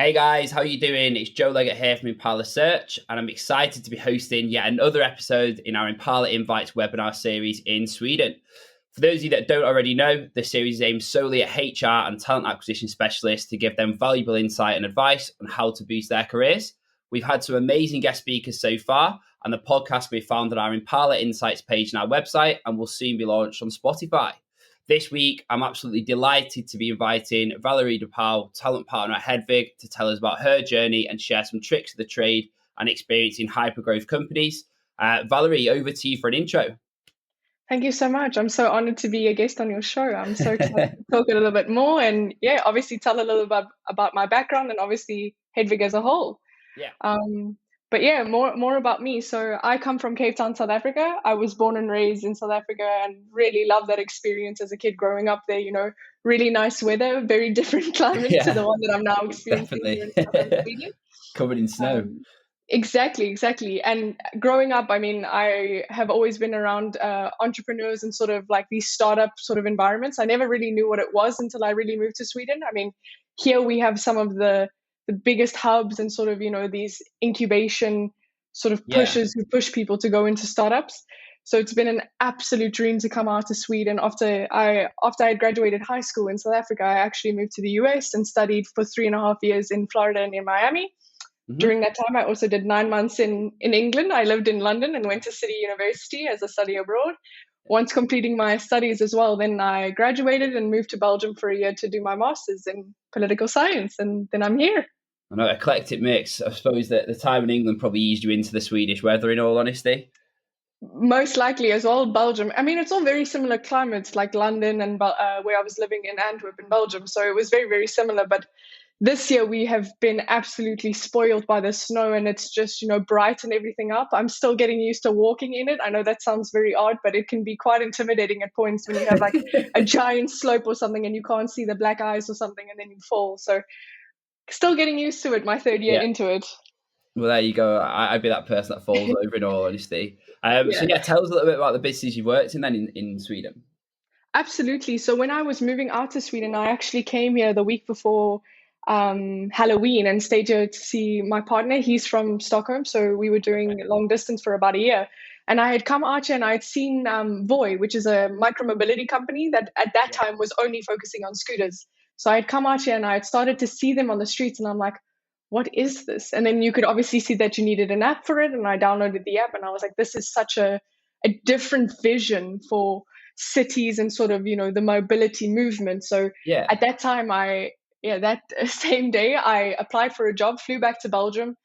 Hey guys, how you doing? It's Joe Leggett here from Impala Search, and I'm excited to be hosting yet another episode in our Impala Invites webinar series in Sweden. For those of you that don't already know, this series is aimed solely at HR and talent acquisition specialists to give them valuable insight and advice on how to boost their careers. We've had some amazing guest speakers so far, and the podcast we found on our Impala Insights page on our website and will soon be launched on Spotify. This week, I'm absolutely delighted to be inviting Valerie De Pauw, talent partner at Hedvig, to tell us about her journey and share some tricks of the trade and experience in hyper-growth companies. Valerie, over to you for an intro. Thank you so much. I'm so honored to be a guest on your show. I'm so excited to talk a little bit more and obviously tell a little bit about my background and obviously Hedvig as a whole. Yeah. More about me. So I come from Cape Town, South Africa. I was born and raised in South Africa and really loved that experience as a kid growing up there. Really nice weather, very different climate to the one that I'm now experiencing here in southern Sweden. Covered in snow. Exactly. And growing up, I have always been around entrepreneurs and sort of like these startup sort of environments. I never really knew what it was until I really moved to Sweden. Here we have some of the biggest hubs and sort of, these incubation sort of pushes who push people to go into startups. So it's been an absolute dream to come out to Sweden. After I had graduated high school in South Africa, I actually moved to the US and studied for 3.5 years in Florida and in Miami. During that time, I also did 9 months in England. I lived in London and went to City University as a study abroad. Once completing my studies as well, then I graduated and moved to Belgium for a year to do my master's in political science. And then I'm here. I know, eclectic mix. I suppose that the time in England probably eased you into the Swedish weather, in all honesty. Most likely as well, Belgium. It's all very similar climates like London and where I was living in Antwerp in Belgium. So it was very, very similar. But this year we have been absolutely spoiled by the snow and it's just, brightened everything up. I'm still getting used to walking in it. I know that sounds very odd, but it can be quite intimidating at points when you have like a giant slope or something and you can't see the black eyes or something and then you fall. So still getting used to it, my third year into it. Well, there you go. I'd be that person that falls over in all honesty. So tell us a little bit about the business you've worked in then in Sweden. Absolutely. So when I was moving out to Sweden, I actually came here the week before Halloween and stayed here to see my partner. He's from Stockholm, so we were doing long distance for about a year. And I had come out here and I had seen VOI, which is a micromobility company that at that time was only focusing on scooters. So I had come out here and I had started to see them on the streets and I'm like, what is this? And then you could obviously see that you needed an app for it. And I downloaded the app and I was like, this is such a different vision for cities and sort of, the mobility movement. So at that time, that same day, I applied for a job, flew back to Belgium.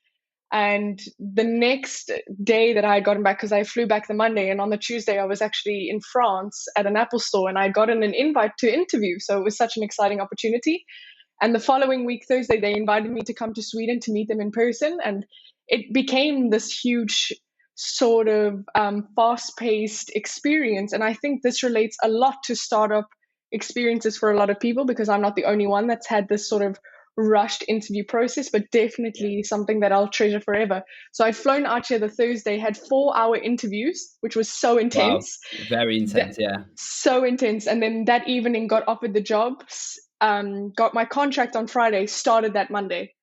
And the next day that I had gotten back, because I flew back the Monday, and on the Tuesday, I was actually in France at an Apple store and I had gotten an invite to interview. So it was such an exciting opportunity. And the following week, Thursday, they invited me to come to Sweden to meet them in person. And it became this huge sort of fast-paced experience. And I think this relates a lot to startup experiences for a lot of people, because I'm not the only one that's had this sort of rushed interview process, but definitely something that I'll treasure forever. So I'd flown out here the Thursday, had 4-hour interviews, which was so intense. Wow. Very intense, So intense. And then that evening got offered the job, got my contract on Friday, started that Monday.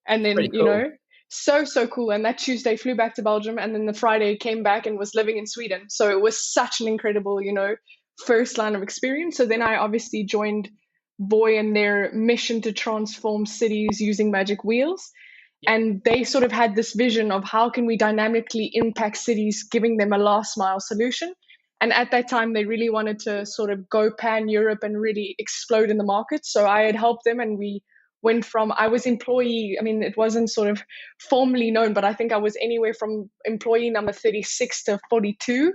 And then, cool. So cool. And that Tuesday flew back to Belgium, and then the Friday came back and was living in Sweden. So it was such an incredible, first line of experience. So then I obviously joined VOI and their mission to transform cities using magic wheels. And they sort of had this vision of how can we dynamically impact cities, giving them a last mile solution. And at that time, they really wanted to sort of go pan-Europe and really explode in the market. So I had helped them, and we went from, I was employee, it wasn't sort of formally known, but I think I was anywhere from employee number 36 to 42.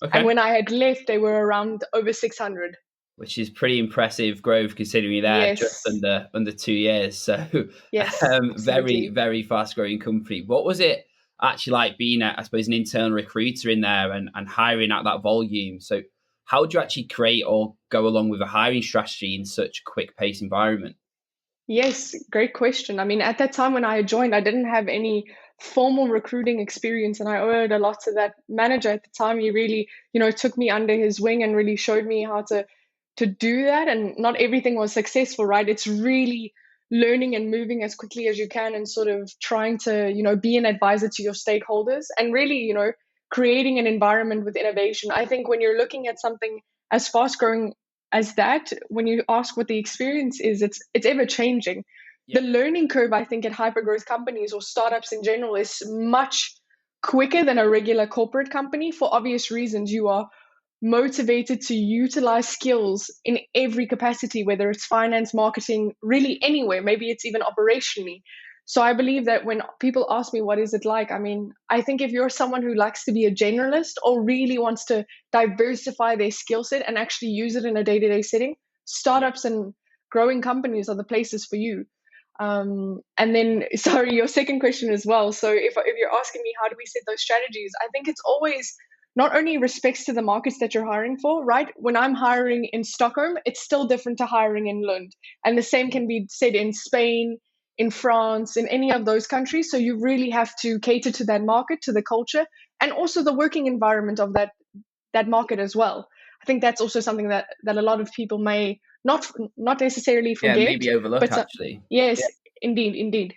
Okay. And when I had left, they were around over 600. Which is pretty impressive growth considering you're there just under 2 years. So very, very fast growing company. What was it actually like being, I suppose, an internal recruiter in there and hiring at that volume? So how do you actually create or go along with a hiring strategy in such a quick pace environment? Yes, great question. At that time when I had joined, I didn't have any formal recruiting experience, and I owed a lot to that manager at the time. He really, took me under his wing and really showed me how to do that. And not everything was successful, right? It's really learning and moving as quickly as you can, and sort of trying to, be an advisor to your stakeholders, and really, creating an environment with innovation. I think when you're looking at something as fast growing as that, when you ask what the experience is, it's ever changing. Yeah. The learning curve, I think, at hyper growth companies or startups in general is much quicker than a regular corporate company, for obvious reasons. You are motivated to utilize skills in every capacity, whether it's finance, marketing, really anywhere, maybe it's even operationally. So I believe that when people ask me what is it like, I mean, I think if you're someone who likes to be a generalist or really wants to diversify their skill set and actually use it in a day-to-day setting, Yeah. startups and growing companies are the places for you. And then, sorry, your second question as well. So if you're asking me how do we set those strategies, I think it's always not only respects to the markets that you're hiring for, right? When I'm hiring in Stockholm, it's still different to hiring in Lund. And the same can be said in Spain, in France, in any of those countries. So you really have to cater to that market, to the culture, and also the working environment of that market as well. I think that's also something that a lot of people may not necessarily Yeah, forget, maybe overlook but actually. yes, indeed, indeed.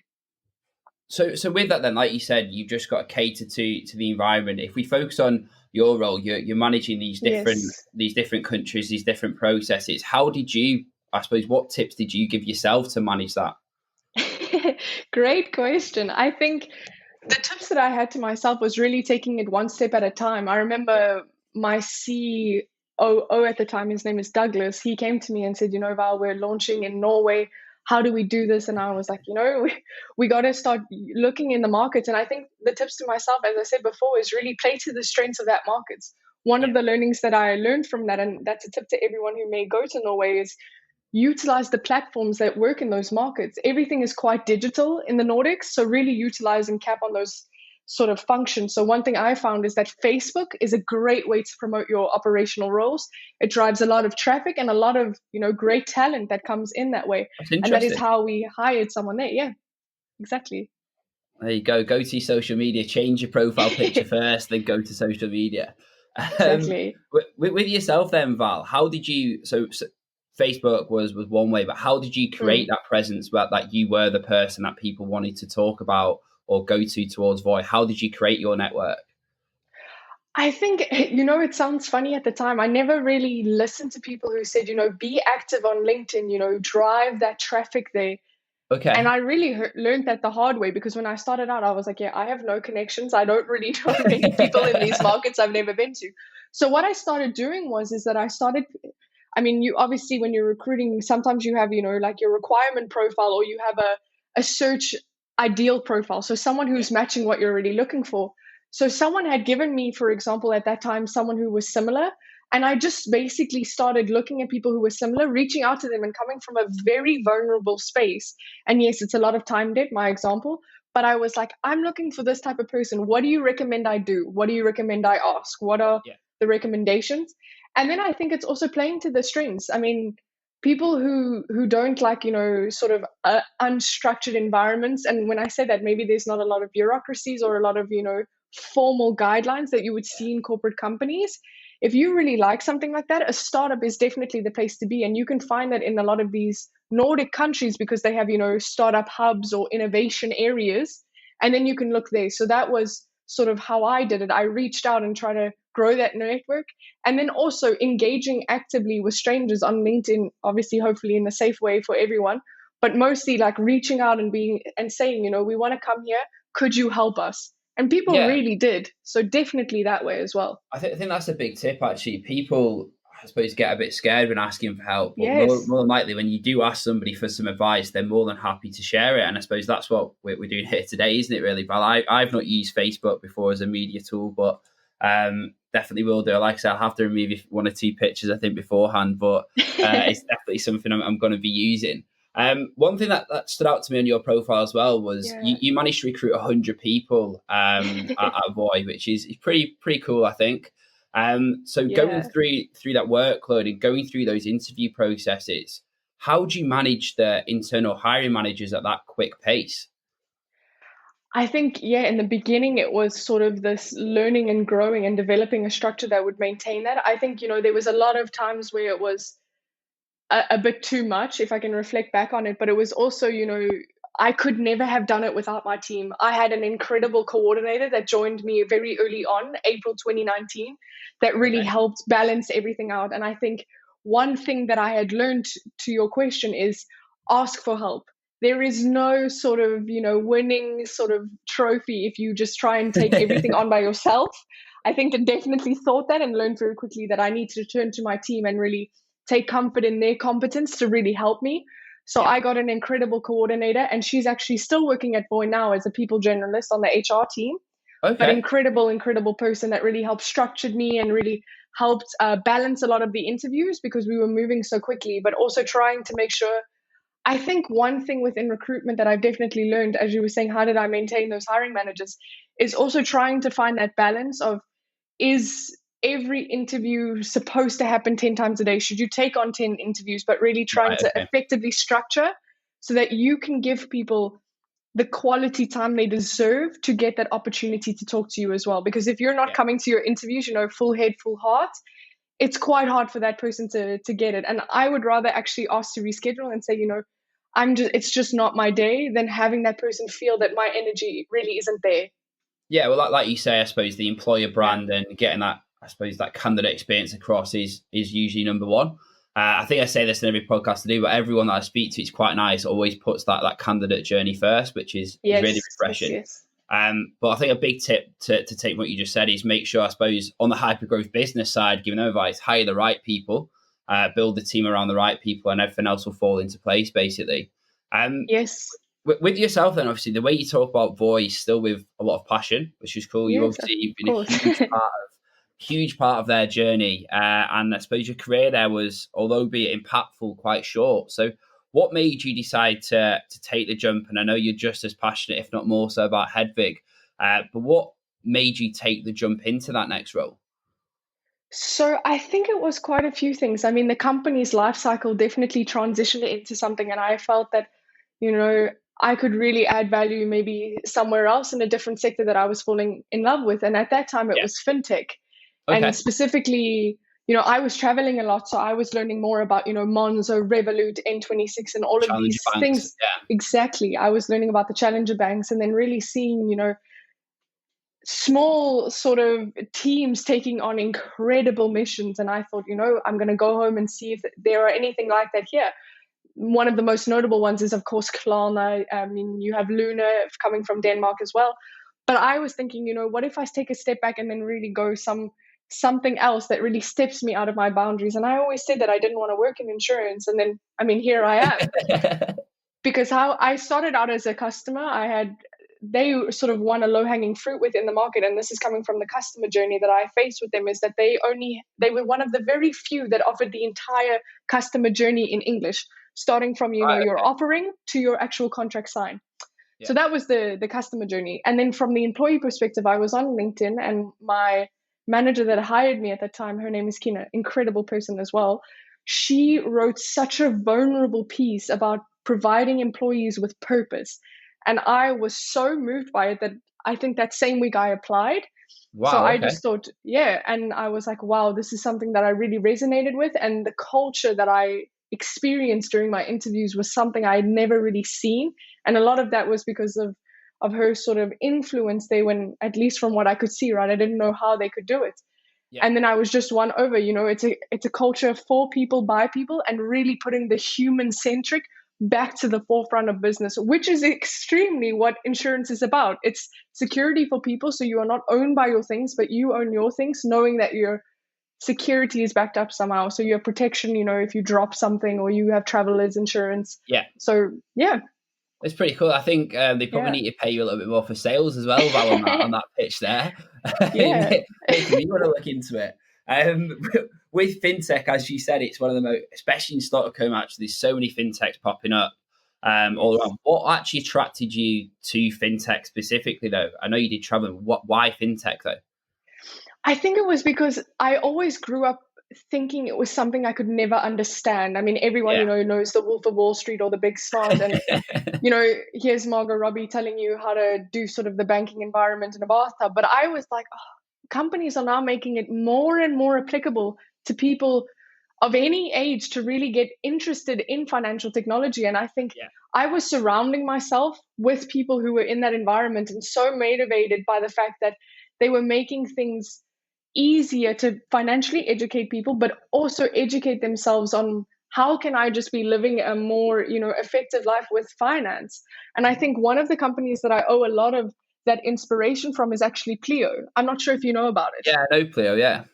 So with that then, like you said, you've just got to cater to the environment. If we focus on your role, you're managing Yes. these different countries, these different processes. How did you, I suppose, what tips did you give yourself to manage that? Great question. I think the tips that I had to myself was really taking it one step at a time. I Yeah. remember my COO at the time, his name is Douglas. He came to me and said, Val, we're launching in Norway. How do we do this? And I was like, we got to start looking in the markets. And I think the tips to myself, as I said before, is really play to the strengths of that markets. One Yeah. of the learnings that I learned from that, and that's a tip to everyone who may go to Norway, is utilize the platforms that work in those markets. Everything is quite digital in the Nordics, so really utilize and cap on those sort of functions. So one thing I found is that Facebook is a great way to promote your operational roles. It drives a lot of traffic and a lot of, great talent that comes in that way. That's And that is interesting. how we hired someone there. Yeah, exactly. There you go. Go to your social media, change your profile picture first, then go to social media. Exactly. With yourself then, Val, how did you, so Facebook was one way, but how did you create Mm. that presence that you were the person that people wanted to talk about or go to towards VOI? How did you create your network? I think, it sounds funny at the time. I never really listened to people who said, be active on LinkedIn, drive that traffic there. And Okay. I really learned that the hard way, because when I started out, I was like, yeah, I have no connections. I don't really know many people in these markets I've never been to. So what I started doing is that I mean, you obviously, when you're recruiting, sometimes you have, like your requirement profile, or you have a search ideal profile. So someone Yeah. who's matching what you're really looking for. So someone had given me, for example, at that time, someone who was similar. And I just basically started looking at people who were similar, reaching out to them and coming from a very vulnerable space. And yes, it's a lot of time debt, my example. But I was like, I'm looking for this type of person. What do you recommend I do? What do you recommend I ask? What are Yeah. the recommendations? And then I think it's also playing to the strengths. I mean, people who don't like, sort of unstructured environments. And when I say that, maybe there's not a lot of bureaucracies or a lot of, formal guidelines that you would see in corporate companies. If you really like something like that, a startup is definitely the place to be. And you can find that in a lot of these Nordic countries, because they have, startup hubs or innovation areas. And then you can look there. So that was sort of how I did it. I reached out and tried to grow that network. And then also engaging actively with strangers on LinkedIn, obviously, hopefully in a safe way for everyone, but mostly like reaching out and being and saying, we want to come here. Could you help us? And people Yeah. really did. So definitely that way as well. I think that's a big tip actually. People, I suppose, get a bit scared when asking for help, but Yes. more than likely, when you do ask somebody for some advice, they're more than happy to share it. And I suppose that's what we're doing here today, isn't it? Really, Val? I've not used Facebook before as a media tool, but definitely will do. Like I said, I'll have to remove one or two pictures I think beforehand, but it's definitely something I'm going to be using. One thing that stood out to me on your profile as well was Yeah. you managed to recruit 100 people at VOI, which is pretty cool, I think. So going Yeah. through that workload and going through those interview processes, how do you manage the internal hiring managers at that quick pace? I think, yeah, in the beginning, it was sort of this learning and growing and developing a structure that would maintain that. I think, there was a lot of times where it was a bit too much if I can reflect back on it. But it was also, I could never have done it without my team. I had an incredible coordinator that joined me very early on, April 2019, that really Okay. helped balance everything out. And I think one thing that I had learned, to your question, is ask for help. There is no sort of, winning sort of trophy if you just try and take everything on by yourself. I think I definitely thought that and learned very quickly that I need to turn to my team and really take comfort in their competence to really help me. So Yeah. I got an incredible coordinator, and she's actually still working at VOI now as a people generalist on the HR team. But Okay. incredible person that really helped structured me and really helped balance a lot of the interviews because we were moving so quickly, but also trying to make sure. I think one thing within recruitment that I've definitely learned, as you were saying, how did I maintain those hiring managers, is also trying to find that balance of, is every interview supposed to happen 10 times a day? Should you take on 10 interviews, but really trying Right. to Okay. effectively structure so that you can give people the quality time they deserve to get that opportunity to talk to you as well? Because if you're not Yeah. coming to your interviews, full head, full heart, it's quite hard for that person to get it. And I would rather actually ask to reschedule and say, it's just not my day, than having that person feel that my energy really isn't there. Yeah, well, like you say, I suppose the employer Yeah. brand and getting that, I suppose, that candidate experience across is usually number one. I think I say this in every podcast I do, but everyone that I speak to, it's quite nice, always puts that candidate journey first, which is really Yes, yes, refreshing. yes. But I think a big tip to take what you just said is make sure, I suppose, on the hypergrowth business side, giving advice, hire the right people, build the team around the right people, and everything else will fall into place, basically. Um, Yes, with yourself, then, obviously, the way you talk about voice, still with a lot of passion, which is cool. You yes, of obviously you've been a course. huge part of their journey, and I suppose your career there was, although be it impactful, quite short. So, what made you decide to take the jump? And I know you're just as passionate, if not more so, about Hedvig. But what made you take the jump into that next role? So I think it was quite a few things. I mean, the company's life cycle definitely transitioned into something, and I felt that, you know, I could really add value maybe somewhere else in a different sector that I was falling in love with. And at that time, it Yeah. was fintech. And Okay. specifically, I was traveling a lot. So I was learning more about, Monzo, Revolut, N26, and all of Challenger these banks. things. Yeah. Exactly. I was learning about the challenger banks and then really seeing, small sort of teams taking on incredible missions. And I thought, I'm going to go home and see if there are anything like that here. One of the most notable ones is, of course, Klarna. I mean, you have Luna coming from Denmark as well. But I was thinking, what if I take a step back and then really go something else that really steps me out of my boundaries? And I always said that I didn't want to work in insurance. And then, I mean, here I am. Because how I started out as a customer, they sort of want a low hanging fruit within the market. And this is coming from the customer journey that I faced with them, is that they were one of the very few that offered the entire customer journey in English, starting from, Right. your Okay. offering to your actual contract sign. Yeah. So that was the customer journey. And then from the employee perspective, I was on LinkedIn, and my manager that hired me at that time, her name is Kina, incredible person as well. She wrote such a vulnerable piece about providing employees with purpose. And I was so moved by it that I think that same week I applied. So Wow. I Okay. just thought, yeah. And I was like, wow, this is something that I really resonated with. And the culture that I experienced during my interviews was something I had never really seen. And a lot of that was because of her sort of influence there, when, at least from what I could see, right, I didn't know how they could do it. Yeah. And then I was just won over. It's a culture for people, by people, and really putting the human centric back to the forefront of business, which is extremely what insurance is about. It's security for people, so you are not owned by your things, but you own your things, knowing that your security is backed up somehow. So you have protection, if you drop something, or you have travelers insurance. Yeah. So yeah. It's pretty cool. I think they probably Yeah. need to pay you a little bit more for sales as well, Val, on that pitch there. Yeah. Making me want to look into it. Um, with fintech, as you said, it's one of the most, especially in Stockholm. Actually, there's so many fintechs popping up all Yes. around. What actually attracted you to fintech specifically, though? I know you did travel. Why fintech, though? I think it was because I always grew up thinking it was something I could never understand. I mean, everyone, Yeah. Knows the Wolf of Wall Street or the Big Smart. And, here's Margot Robbie telling you how to do sort of the banking environment in a bathtub. But I was like, oh, companies are now making it more and more applicable to people of any age to really get interested in financial technology. And I think Yeah. I was surrounding myself with people who were in that environment and so motivated by the fact that they were making things easier to financially educate people, but also educate themselves on how can I just be living a more, effective life with finance. And I think one of the companies that I owe a lot of that inspiration from is actually Clio. I'm not sure if you know about it. Yeah, no, Pleo, yeah.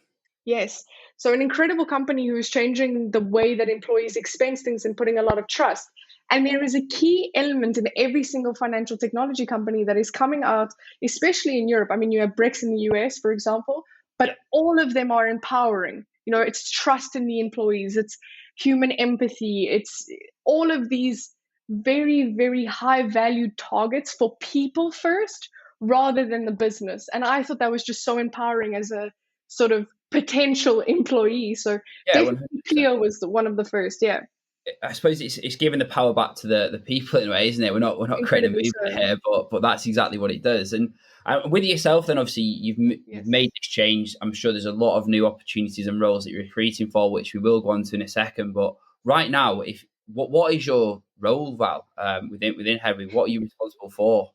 Yes. So, an incredible company who is changing the way that employees expense things and putting a lot of trust. And there is a key element in every single financial technology company that is coming out, especially in Europe. I mean, you have Brex in the US, for example, Yeah. but all of them are empowering. It's trust in the employees, it's human empathy, it's all of these very, very high valued targets for people first rather than the business. And I thought that was just so empowering as a sort of potential employee. So Yeah, definitely 100%. Clio was one of the first. Yeah, I suppose it's giving the power back to the people in a way, isn't it? We're not creating a incredibly movement so. here, but that's exactly what it does. And with yourself, then obviously you've made Yes. this change. I'm sure there's a lot of new opportunities and roles that you're recruiting for, which we will go on to in a second. But right now, if what is your role, Val, within Hedvig? What are you responsible for?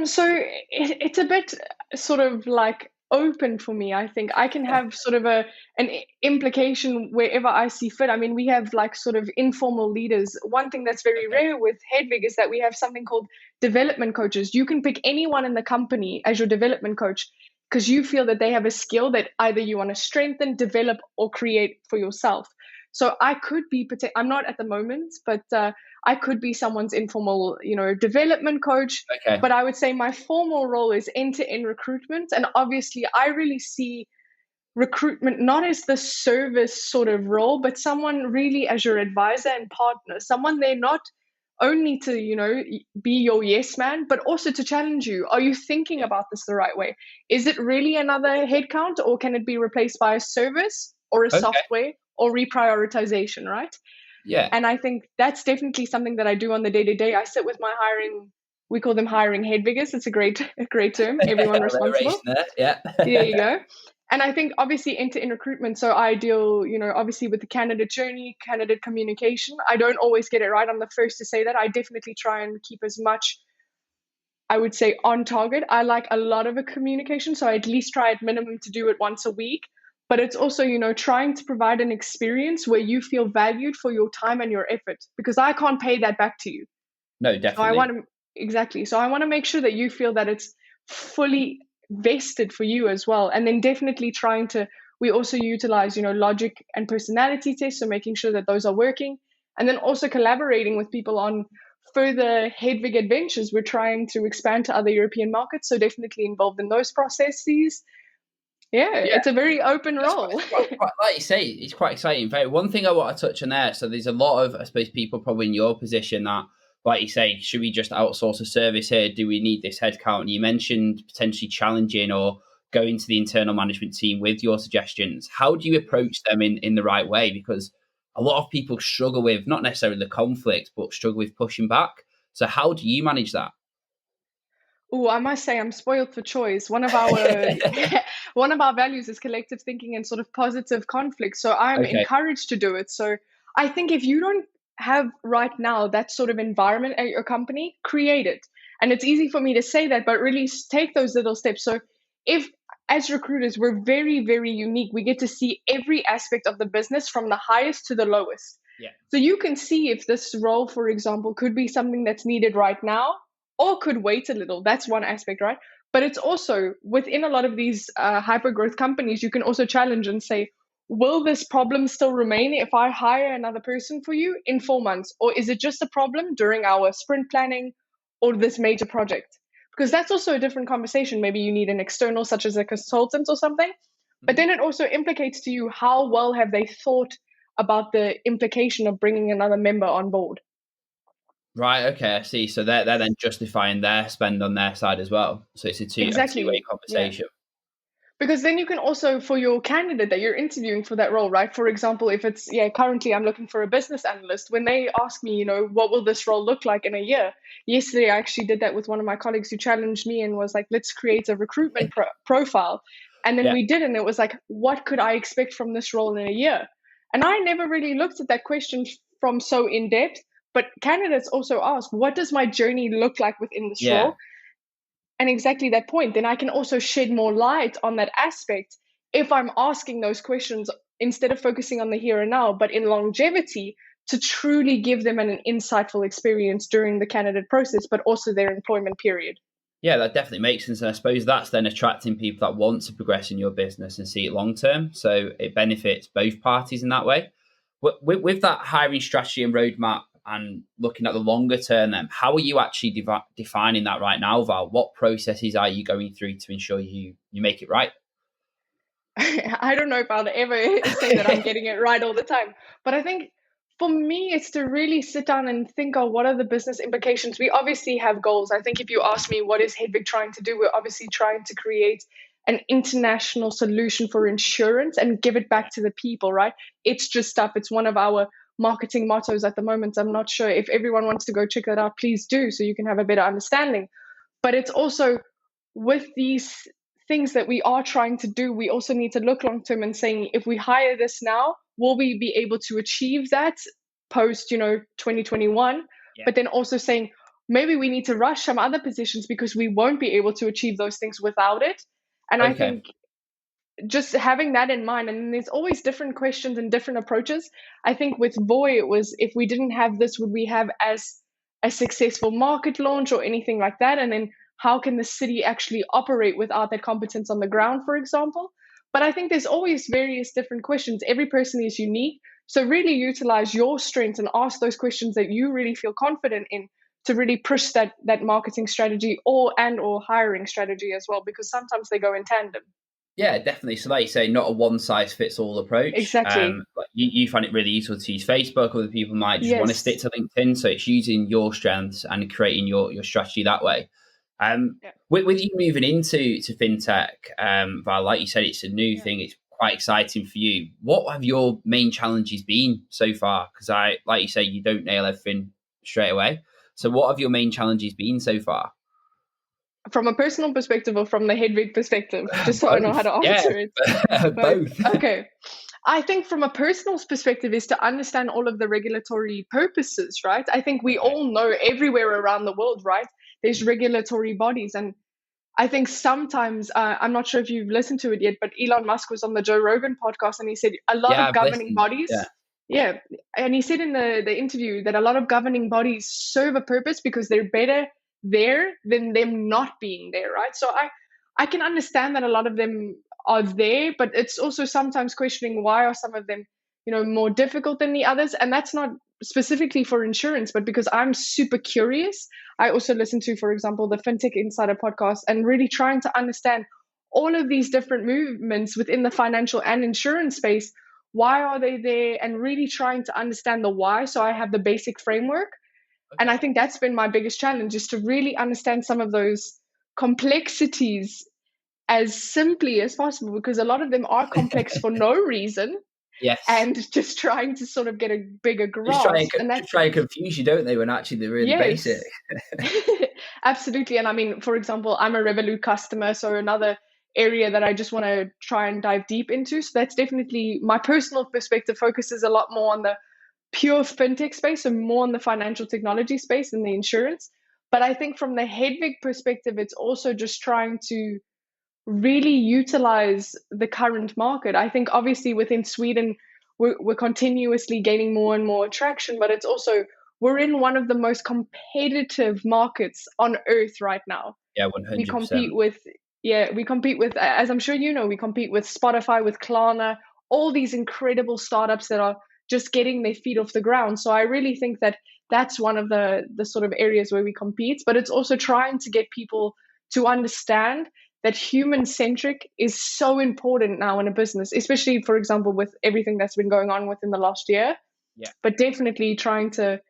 So it's a bit sort of like open for me. I think I can have sort of an implication wherever I see fit. I mean, we have like sort of informal leaders. One thing that's very Okay, rare with Hedvig is that we have something called development coaches. You can pick anyone in the company as your development coach because you feel that they have a skill that either you want to strengthen, develop, or create for yourself. So I could be, I'm not at the moment, but I could be someone's informal, development coach. okay, But I would say my formal role is end-to-end recruitment. And obviously, I really see recruitment not as the service sort of role, but someone really as your advisor and partner, someone there not only to, be your yes man, but also to challenge you. Are you thinking yeah, about this the right way? Is it really another headcount or can it be replaced by a service or a okay, software or reprioritization, right? yeah. And I think that's definitely something that I do on the day to day. I sit with my hiring, we call them hiring Hedviggers. It's a great term. Everyone responsible. Alliteration there, There yeah. you go. And I think obviously end-to-end recruitment. So I deal, obviously with the candidate journey, candidate communication. I don't always get it right. I'm the first to say that. I definitely try and keep as much, I would say, on target. I like a lot of a communication. So I at least try at minimum to do it once a week. But it's also, trying to provide an experience where you feel valued for your time and your effort because I can't pay that back to you. No, So I want definitely. to exactly. So I want to make sure that you feel that it's fully vested for you as well. And then definitely trying to we also utilize, logic and personality tests, so making sure that those are working. And then also collaborating with people on further Hedvig adventures. We're trying to expand to other European markets, so definitely involved in those processes. Yeah, Yeah. it's a very open That's role. quite, like you say, it's quite exciting. Very one thing I want to touch on there. So there's a lot of, I suppose, people probably in your position that, like you say, should we just outsource a service here? Do we need this headcount? And you mentioned potentially challenging or going to the internal management team with your suggestions. How do you approach them in the right way? Because a lot of people struggle with not necessarily the conflict, but struggle with pushing back. So how do you manage that? Oh, I must say I'm spoiled for choice. One of our one of our values is collective thinking and sort of positive conflict. So I'm Okay. encouraged to do it. So I think if you don't have right now that sort of environment at your company, create it. And it's easy for me to say that, but really take those little steps. So if as recruiters, we're very, very unique. We get to see every aspect of the business from the highest to the lowest. Yeah. So you can see if this role, for example, could be something that's needed right now or could wait a little. That's one aspect, right? But it's also within a lot of these hyper growth companies, you can also challenge and say, will this problem still remain if I hire another person for you in 4 months? Or is it just a problem during our sprint planning or this major project? Because Yeah. that's also a different conversation. Maybe you need an external, such as a consultant or something. But Mhm. then it also implicates to you how well have they thought about the implication of bringing another member on board. Right. Okay. I see. So they're then justifying their spend on their side as well. So it's a two-way Exactly. Yeah. conversation. Because then you can also, for your candidate that you're interviewing for that role, right? For example, if it's, yeah, currently I'm looking for a business analyst, when they ask me, what will this role look like in a year? Yesterday, I actually did that with one of my colleagues who challenged me and was like, let's create a recruitment profile. And then Yeah. we did, and it was like, what could I expect from this role in a year? And I never really looked at that question from so in depth. But candidates also ask, what does my journey look like within this Yeah. role? And exactly that point, then I can also shed more light on that aspect if I'm asking those questions instead of focusing on the here and now, but in longevity to truly give them an insightful experience during the candidate process, but also their employment period. Yeah, that definitely makes sense. And I suppose that's then attracting people that want to progress in your business and see it long term. So it benefits both parties in that way. With that hiring strategy and roadmap and looking at the longer term, then how are you actually defining that right now, Val? What processes are you going through to ensure you make it right? I don't know if I'll ever say that I'm getting it right all the time, but I think for me, it's to really sit down and think of what are the business implications. We obviously have goals. I think if you ask me what is Hedvig trying to do, we're obviously trying to create an international solution for insurance and give it back to the people, right? It's just stuff. It's one of our marketing mottos at the moment. I'm not sure if everyone wants to go check that out, please do, so you can have a better understanding. But it's also with these things that we are trying to do, we also need to look long term and saying, if we hire this now, will we be able to achieve that post, 2021? Yeah. But then also saying, maybe we need to rush some other positions because we won't be able to achieve those things without it. And I Okay. think just having that in mind, and there's always different questions and different approaches. I think with VOI, it was, if we didn't have this, would we have as a successful market launch or anything like that? And then how can the city actually operate without that competence on the ground, for example? But I think there's always various different questions. Every person is unique. So really utilize your strengths and ask those questions that you really feel confident in to really push that marketing strategy or hiring strategy as well, because sometimes they go in tandem. Yeah, definitely. So, like you say, not a one size fits all approach. Exactly. Like you find it really useful to use Facebook. Other people might just want to stick Yes. to LinkedIn. So it's using your strengths and creating your strategy that way. Yeah. With you moving into fintech, Val, like you said, it's a new Yeah. thing. It's quite exciting for you. What have your main challenges been so far? Because like you say, you don't nail everything straight away. So, what have your main challenges been so far? From a personal perspective or from the Hedvig perspective, just so I know how Both. to Yeah, answer it. Both. both. Okay. I think from a personal perspective is to understand all of the regulatory purposes, right? I think we Okay. all know everywhere around the world, right? There's regulatory bodies. And I think sometimes, I'm not sure if you've listened to it yet, but Elon Musk was on the Joe Rogan podcast and he said a lot Yeah, of I've governing listened. Yeah. bodies, yeah. And he said in the interview that a lot of governing bodies serve a purpose because they're better there than them not being there, right? So I can understand that a lot of them are there, but it's also sometimes questioning why are some of them, more difficult than the others. And that's not specifically for insurance, but because I'm super curious. I also listen to, for example, the FinTech Insider podcast and really trying to understand all of these different movements within the financial and insurance space. Why are they there? And really trying to understand the why. So I have the basic framework. And I Okay. think that's been my biggest challenge, is to really understand some of those complexities as simply as possible, because a lot of them are complex for no reason, Yes. and just trying to sort of get a bigger Just try and grasp. And that, just try and confuse you, don't they? When actually they're really basic. yes. Absolutely. And I mean, for example, I'm a Revolut customer, so another area that I just want to try and dive deep into. So that's definitely my personal perspective, focuses a lot more on the pure fintech space and more on the financial technology space than the insurance. But I think from the Hedvig perspective, it's also just trying to really utilize the current market. I think obviously within Sweden, we're continuously gaining more and more traction, but it's also, we're in one of the most competitive markets on earth right now. Yeah, one We hundred compete percent. with, yeah, we compete with, as I'm sure you know, we compete with Spotify, with Klarna, all these incredible startups that are just getting their feet off the ground. So I really think that that's one of the sort of areas where we compete, but it's also trying to get people to understand that human centric is so important now in a business, especially, for example, with everything that's been going on within the last year. Yeah. But definitely trying to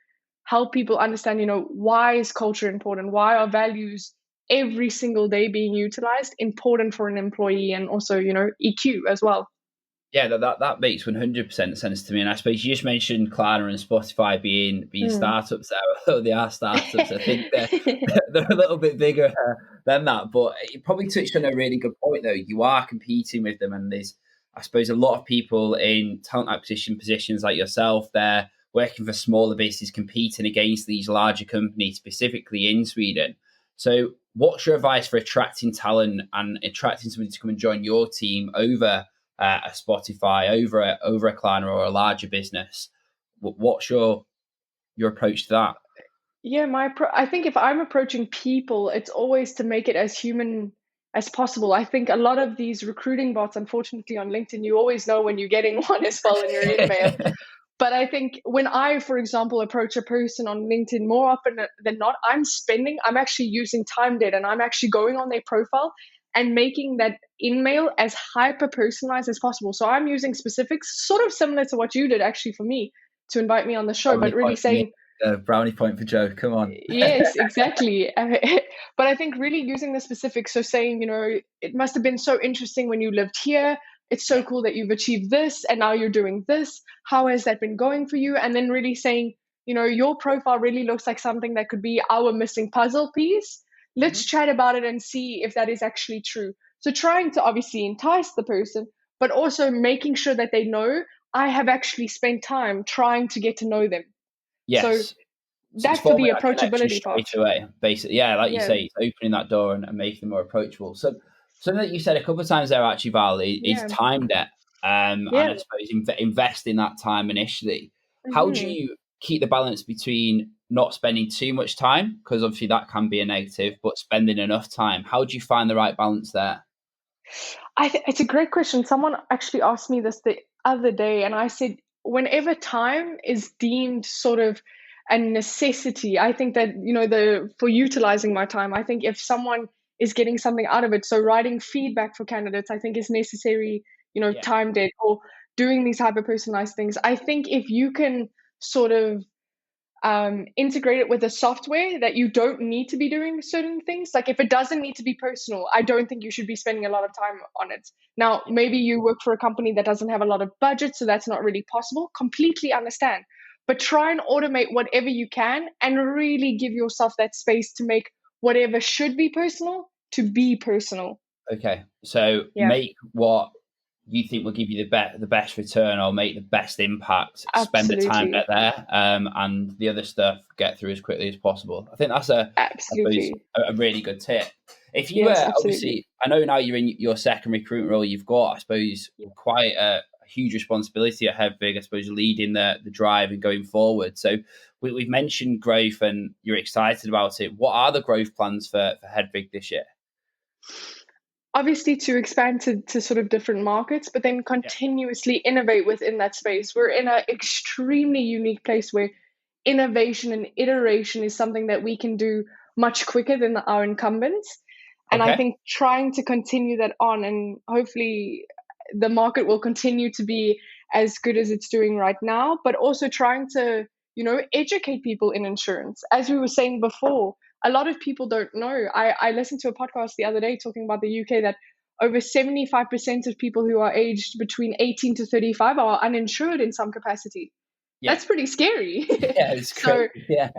help people understand, why is culture important? Why are values every single day being utilized important for an employee, and also, EQ as well? Yeah, that makes 100% sense to me. And I suppose you just mentioned Klarna and Spotify being Mm. startups there. Although they are startups, I think they're a little bit bigger than that. But you probably touched on a really good point, though. You are competing with them, and there's, I suppose, a lot of people in talent acquisition positions like yourself. They're working for smaller businesses, competing against these larger companies, specifically in Sweden. So, what's your advice for attracting talent and attracting somebody to come and join your team over a Spotify, over a Klarna or a larger business? What's your approach to that? Yeah, I think if I'm approaching people, it's always to make it as human as possible. I think a lot of these recruiting bots, unfortunately, on LinkedIn, you always know when you're getting one as well in your email. But I think when I, for example, approach a person on LinkedIn, more often than not, I'm actually using time data, and I'm actually going on their profile and making that email as hyper personalized as possible. So I'm using specifics, sort of similar to what you did actually for me to invite me on the show, Brownie but really point for me. saying, Brownie point for Joe. Come on. yes, exactly. But I think really using the specifics, so saying, it must have been so interesting when you lived here. It's so Yeah. cool that you've achieved this and now you're doing this. How has that been going for you? And then really saying, your profile really looks like something that could be our missing puzzle piece. Let's Mhm. chat about it and see if that is actually true. So trying to obviously entice the person, but also making sure that they know I have actually spent time trying to get to know them. So Yes. So it's that's for forming the that connection approachability straight part. away, basically. Yeah, like you Yeah. say, it's opening that door and making them more approachable. So something that you said a couple of times there, actually, Val, is Yeah. time debt. And Yeah. I suppose invest in that time initially. How do Hmm. you keep the balance between not spending too much time? Because obviously that can be a negative, but spending enough time. How do you find the right balance there? It's a great question. Someone actually asked me this the other day, and I said, whenever time is deemed sort of a necessity, I think that, the for utilizing my time, I think if someone is getting something out of it, so writing feedback for candidates, I think is necessary, Yeah. time debt or doing these hyper personalized things. I think if you can sort of integrate it with a software that you don't need to be doing certain things. Like if it doesn't need to be personal, I don't think you should be spending a lot of time on it. Now, Yeah. maybe you work for a company that doesn't have a lot of budget, so that's not really possible. Completely understand. But try and automate whatever you can and really give yourself that space to make whatever should be personal to be personal. Okay, so Yeah, make what you think will give you the best return or make the best impact. Spend the time get absolutely. there, and the other stuff get through as quickly as possible. I think that's I suppose, Absolutely. a really good tip. If you Yes, were absolutely. obviously, I know now you're in your second recruitment role. You've got, I suppose, Yeah. quite a huge responsibility at Hedvig. I suppose leading the drive and going forward. So we've mentioned growth, and you're excited about it. What are the growth plans for Hedvig this year? Obviously to expand to sort of different markets, but then Yeah. continuously innovate within that space. We're in an extremely unique place where innovation and iteration is something that we can do much quicker than our incumbents. And I Okay. think trying to continue that on, and hopefully the market will continue to be as good as it's doing right now, but also trying to, educate people in insurance. As we were saying before, a lot of people don't know. I listened to a podcast the other day talking about the UK that over 75% of people who are aged between 18 to 35 are uninsured in some capacity. Yeah. That's pretty scary. Yeah, it's So great. Yeah.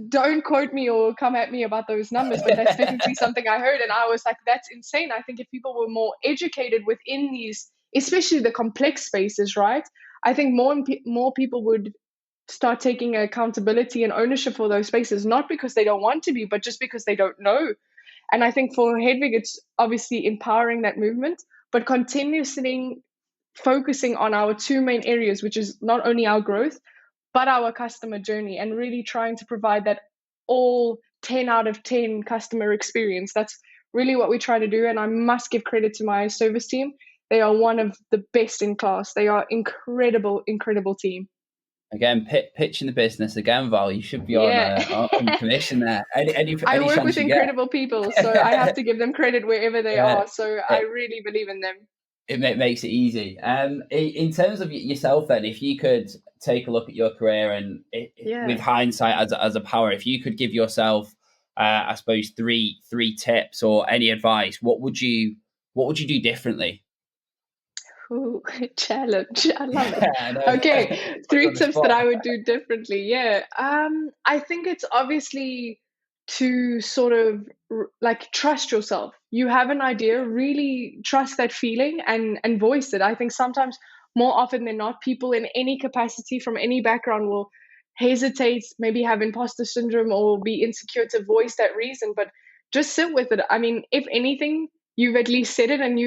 don't quote me or come at me about those numbers, but that's definitely something I heard. And I was like, that's insane. I think if people were more educated within these, especially the complex spaces, right? I think more people would start taking accountability and ownership for those spaces, not because they don't want to be, but just because they don't know. And Yeah. I think for Hedvig, it's obviously empowering that movement, but continuously focusing on our two main areas, which is not only our growth, but our customer journey, and really trying to provide that all 10 out of 10 customer experience. That's really what we try to do. And I must give credit to my service team. They are one of the best in class. They are incredible, incredible team. Again, pitching the business again, Val. You should be Yeah. on commission there. I Any work chance with you get? incredible people, so I have to give them credit wherever they Yeah, are. So I it, really believe in them. makes it easy. In terms of yourself, then, if you could take a look at your career and with Yeah. hindsight as a power, if you could give yourself, I suppose, three tips or any advice, what would you do differently? Ooh, challenge. I love it. I know. Okay, Put you on three the tips that spot. I would do differently. Yeah. I think it's obviously to sort of like trust yourself. You have an idea, really trust that feeling and voice it. I think sometimes more often than not, people in any capacity from any background will hesitate, maybe have imposter syndrome or be insecure to voice that reason, but just sit with it. I mean, if anything, you've at least said it and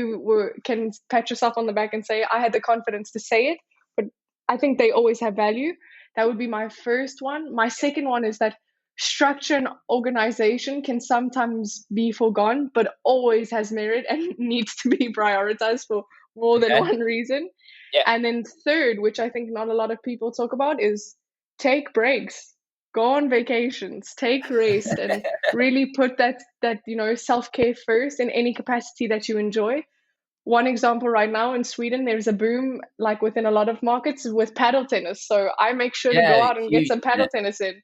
can pat yourself on the back and say, I had the confidence to say it. But I think they always have value. That would be my first one. My second one is that structure and organization can sometimes be forgone, but always has merit and needs to be prioritized for more than Okay. one reason. Yeah. And then third, which I think not a lot of people talk about, is take breaks, go on vacations, take rest, and really put that self-care first in any capacity that you enjoy. One example right now in Sweden, there's a boom like within a lot of markets with paddle tennis. So I make sure to Yeah, go out and get huge, some isn't paddle it? tennis in.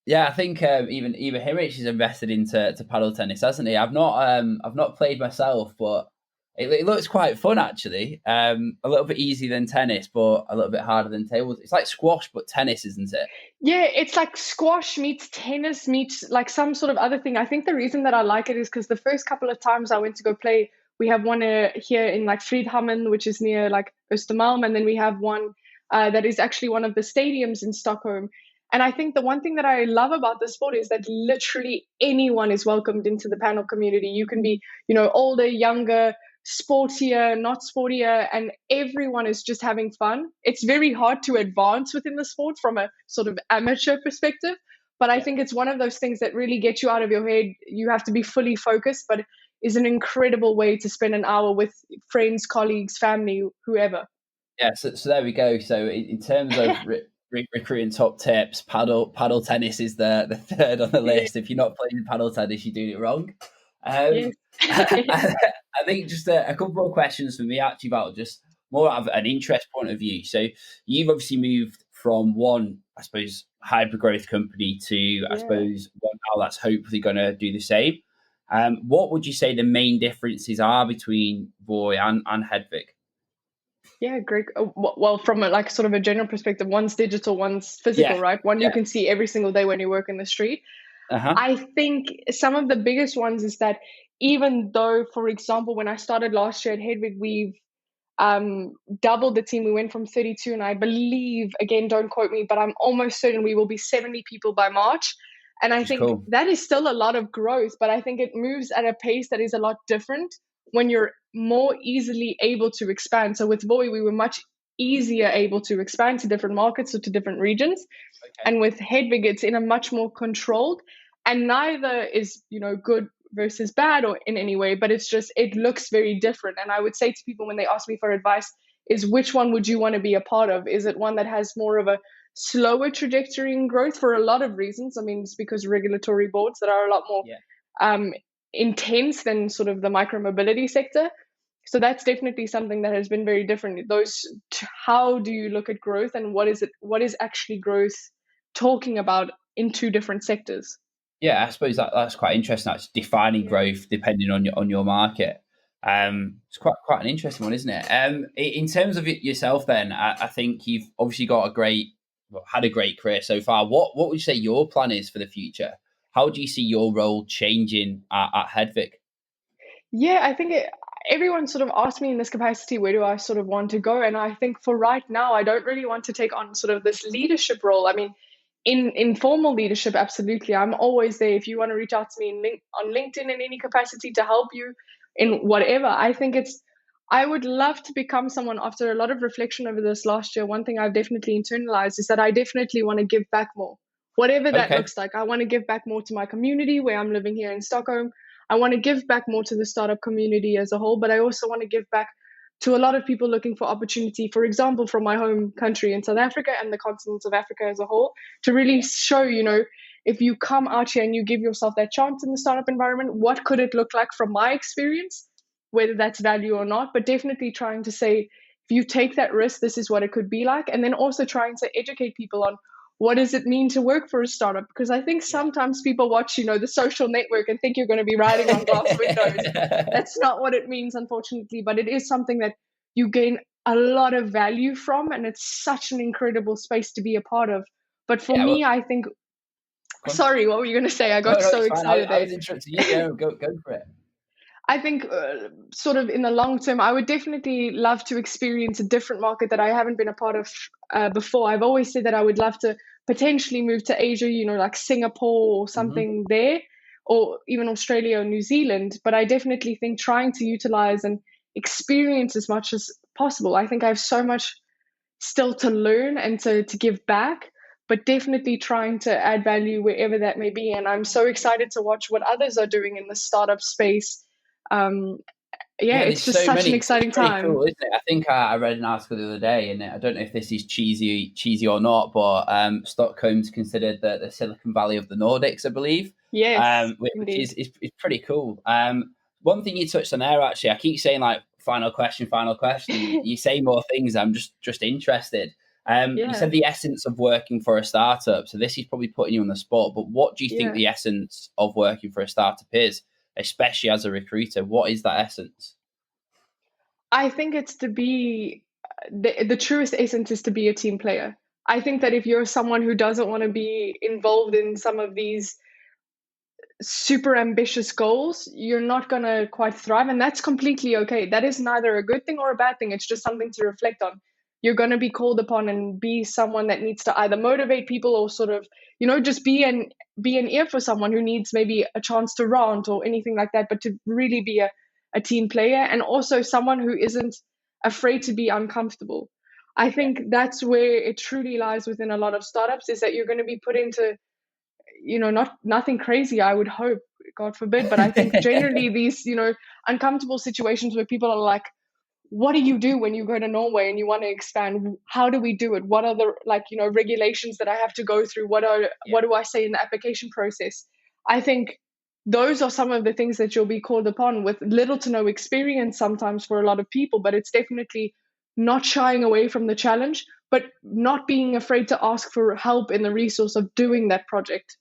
Yeah, I think even Himich is invested into paddle tennis, hasn't he? I've not played myself, but it looks quite fun actually. A little bit easier than tennis, but a little bit harder than table. It's like squash, but tennis, isn't it? Yeah, it's like squash meets tennis meets like some sort of other thing. I think the reason that I like it is because the first couple of times I went to go play, we have one here in like Friedhamn, which is near like Östermalm, and then we have one that is actually one of the stadiums in Stockholm. And I think the one thing that I love about the sport is that literally anyone is welcomed into the panel community. You can be, older, younger, sportier, not sportier, and everyone is just having fun. It's very hard to advance within the sport from a sort of amateur perspective, but I Yeah. think it's one of those things that really get you out of your head. You have to be fully focused, but is an incredible way to spend an hour with friends, colleagues, family, whoever. Yeah, so there we go. So in terms of recruiting top tips, paddle tennis is the third on the Yeah, list. If you're not playing paddle tennis, you're doing it wrong. yes. I think just a couple more questions for me actually about just more out of an interest point of view. So you've obviously moved from one, I suppose, hyper growth company to, I Yeah. suppose, one now that's hopefully going to do the same. What would you say the main differences are between VOI and Hedvig? Yeah, great. Well, from like sort of a general perspective, one's digital, one's physical, Yeah, right? One you yeah. can see every single day when you work in the street. Uh-huh. I think some of the biggest ones is that even though, for example, when I started last year at Hedvig, we've doubled the team. We went from 32, and I believe, again, don't quote me, but I'm almost certain we will be 70 people by March. And I Which is think cool. that is still a lot of growth, but I think it moves at a pace that is a lot different when you're more easily able to expand. So with VOI, we were much easier able to expand to different markets or to different regions. Okay. And with Hedvig, it's in a much more controlled, and neither is, good versus bad or in any way, but it's just, it looks very different. And I would say to people when they ask me for advice is which one would you want to be a part of? Is it one that has more of a slower trajectory in growth for a lot of reasons? I mean, it's because regulatory boards that are a lot more Yeah. um, intense than sort of the micromobility sector. So that's definitely something that has been very different. How do you look at growth, and what is actually growth talking about in two different sectors? Yeah, I suppose that's quite interesting. That's defining Yeah. growth depending on your market. It's quite an interesting one, isn't it? In terms of it yourself, then I think you've obviously got had a great career so far. What would you say your plan is for the future? How do you see your role changing at Hedvig? Yeah, I think everyone sort of asked me in this capacity, where do I sort of want to go? And I think for right now, I don't really want to take on sort of this leadership role. I mean, in informal leadership, absolutely. I'm always there. If you want to reach out to me on LinkedIn in any capacity to help you in whatever, I would love to become someone after a lot of reflection over this last year. One thing I've definitely internalized is that I definitely want to give back more, whatever that Okay. looks like. I want to give back more to my community where I'm living here in Stockholm. I want to give back more to the startup community as a whole, but I also want to give back to a lot of people looking for opportunity, for example, from my home country in South Africa and the continent of Africa as a whole, to really Yeah. show, if you come out here and you give yourself that chance in the startup environment, what could it look like from my experience, whether that's value or not, but definitely trying to say, if you take that risk, this is what it could be like. And then also trying to educate people on what does it mean to work for a startup? Because I think Yeah. sometimes people watch, the social network and think you're going to be riding on glass windows. That's not what it means, unfortunately, but it is something that you gain a lot of value from, and it's such an incredible space to be a part of. But for Yeah, well, me, I think, come on. sorry, what were you going to say? I No, got so it's fine. excited I there. was interrupting you. Yeah, go for it. I think sort of in the long term, I would definitely love to experience a different market that I haven't been a part of before. I've always said that I would love to potentially move to Asia, like Singapore or something there, or even Australia or New Zealand. But I definitely think trying to utilize and experience as much as possible. I think I have so much still to learn and to give back, but definitely trying to add value wherever that may be. And I'm so excited to watch what others are doing in the startup space. um, yeah, Yeah, it's there's just so such an many. It's exciting pretty time. cool, isn't it? I think I read an article the other day, and I don't know if this is cheesy or not, but Stockholm's considered the Silicon Valley of the Nordics, I believe, Yes, which indeed. is pretty cool. One thing you touched on there, actually, I keep saying like final question, and you say more things. I'm just interested. You Yeah, said the essence of working for a startup. So this is probably putting you on the spot, but what do you think yeah. the essence of working for a startup is, especially as a recruiter? What is that essence? I think it's to be the truest essence is to be a team player. I think that if you're someone who doesn't want to be involved in some of these super ambitious goals, you're not going to quite thrive. And that's completely okay. That is neither a good thing or a bad thing. It's just something to reflect on. You're going to be called upon and be someone that needs to either motivate people or sort of, just be an ear for someone who needs maybe a chance to rant or anything like that, but to really be a team player, and also someone who isn't afraid to be uncomfortable. I Yeah. think that's where it truly lies within a lot of startups, is that you're going to be put into, not nothing crazy, I would hope, God forbid, but I think generally these, uncomfortable situations where people are like, what do you do when you go to Norway and you want to expand? How do we do it? What are the, like, regulations that I have to go through? Yeah. What do I say in the application process? I think those are some of the things that you'll be called upon with little to no experience sometimes for a lot of people, but it's definitely not shying away from the challenge, but not being afraid to ask for help in the resource of doing that project.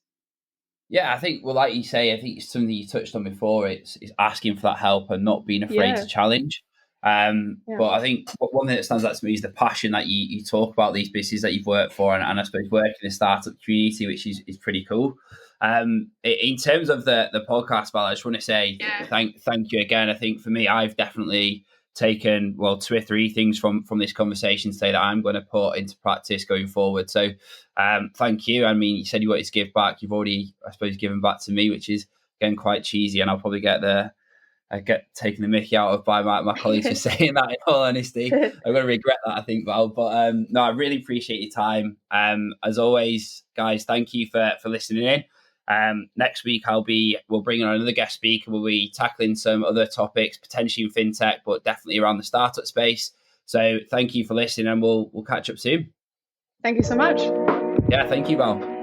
Yeah, I think, well, like you say, I think it's something you touched on before. It's asking for that help and not being afraid Yeah, to challenge. yeah. But I think one thing that stands out to me is the passion that you talk about these businesses that you've worked for, and I suppose working in the startup community, which is pretty cool. In terms of the podcast, Val, I just want to say Yeah. thank you again. I think for me, I've definitely taken, well, two or three things from this conversation today that I'm going to put into practice going forward. So thank you. I mean, you said you wanted to give back. You've already, I suppose, given back to me, which is, again, quite cheesy, and I'll probably I get taken the mickey out of by my colleagues for saying that, in all honesty. I'm going to regret that, I think, Val. But no, I really appreciate your time. As always, guys, thank you for listening in. Next week, we'll bring on another guest speaker. We'll be tackling some other topics, potentially in fintech, but definitely around the startup space. So thank you for listening, and we'll catch up soon. Thank you so much. Yeah, thank you, Val.